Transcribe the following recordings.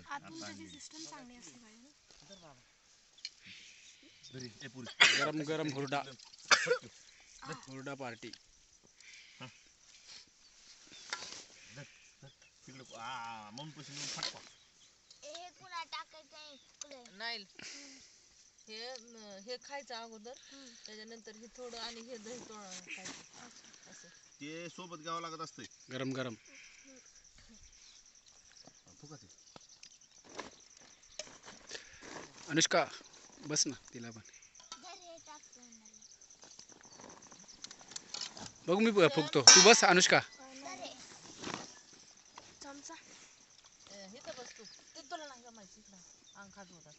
आतून त्याची सिस्टम चांगली असते पाहिजे. गरम गरम हुरडा हुरडा पार्टी. नाही हे खायचं अगोदर, त्याच्यानंतर हे थोडं आणि हे दही खायचं असं. ते सोबत घ्यावं लागत असते गरम गरम. अनुष्का बस ना, तिला पण बघ मी फुकतो, तू बस अनुष्का. चमचा इथं बस तू, ते तुला नाही जमायचं इकडं, अंग खात होतात.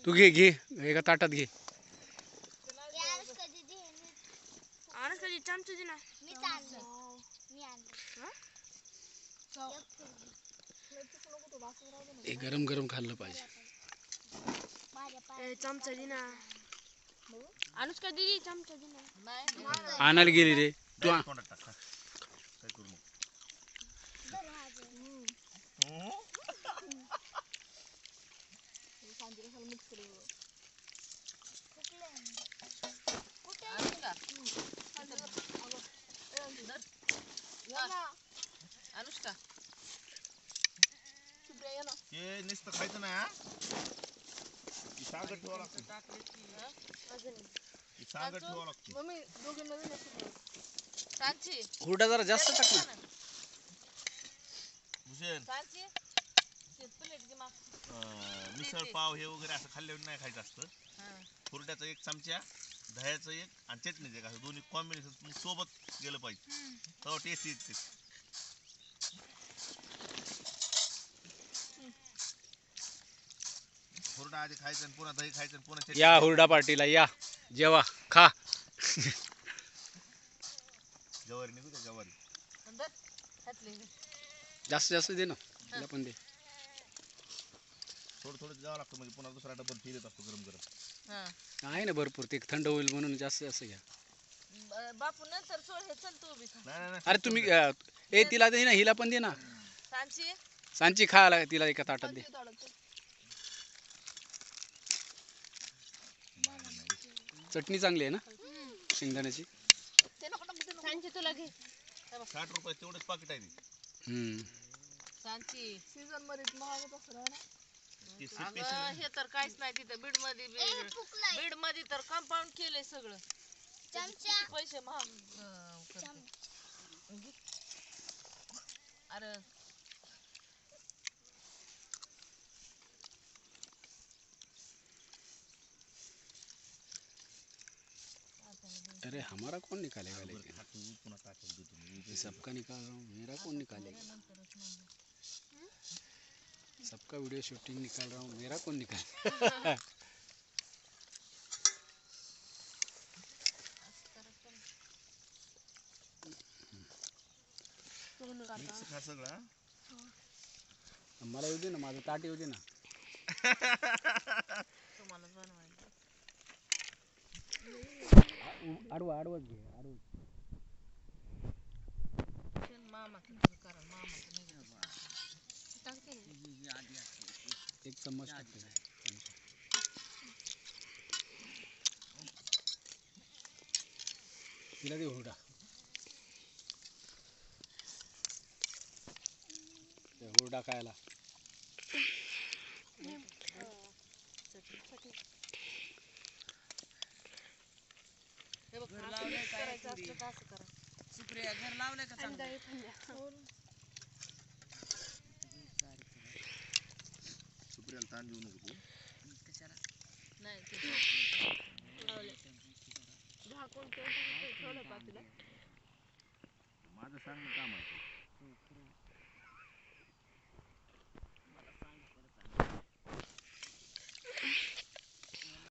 तू घे घे एका ताटात घे. आणि कधी चमचा दे ना. हे गरम गरम खाल्लं पाहिजे. चमचा दे ना. अनुष्का दीदी चमचा दे ना. आणायला गेली रे तू. अनुष्का ते नुसतं खायचं नाही हा, सांगत ठेवावं लागतं. सांगत ठेवावं लागतं. सांची हुरडा जरा जास्त टाक ना. भूषण सांची प्लेट घे माग. मिसळ पाव हे वगैरे असं खाल्ल्यावर नाही खायचं असतं. हुरड्याचा एक चमचा, दह्याचं एक आणि चटणीचं एक, असं दोन्ही कॉम्बिनेशन सोबत गेलं पाहिजे, तेव्हा टेस्ट येते. हुरडा आधी खायचं आणि पुन्हा दही खायचं आणि पुन्हा या हुरडा पार्टीला या, जेवा खा. जवारी निघू द्या, जवारी जास्त जास्त दे ना, तिला पण दे. थोडं थोडं द्यावं लागतं, म्हणजे पुन्हा दुसरा डबल फील येत असतो गरम गरम. आहे ना भरपूर, ते थंड होईल म्हणून जास्त जास्त घ्या. बापू नंतर सोड, हे चल तू बी खा. नाही अरे तुम्ही ए तिला दे ना, हिला पण दे ना. सांची सांची खायला तिला एका ताटात दे. चटणी चांगली आहे ना शेंगदाण्याची. सांची तुला घे. 60 रुपये तेवढंच पाकिट आहे ते. सांची सीझन मध्ये महागच असतं ना. अगं हे तर काहीच नाही तिथं बीड मध्ये तर कंपाऊंड केलंय सगळं. पैसे महाग अरे अरे हमारा कौन निकालेगा, लेकिन सबका निकाल रहा हूँ, मेरा कौन निकालेगा. सबका वीडियो शूटिंग निकाल रहा हूँ, मेरा कौन निकालेगा. मिक्स खा सगळं. मला येऊ दे ना, माझं ताट येऊ दे ना. तुम्हाला बनवायचं आडवा आडवच घे, आडवच. मामाचं करा, मामाचं एक चम्मच टाकते. तिला दे हुरडा. हुरडा खायला. हे बघ, करायचं असतं का असं करा. सुप्रिया घर लावलंय का चांगलं? सुप्रियाला ताण देऊ नको तू. कशाला नाही झाकून ठेवलं पातेलं. माझं सांगणं काम आहे.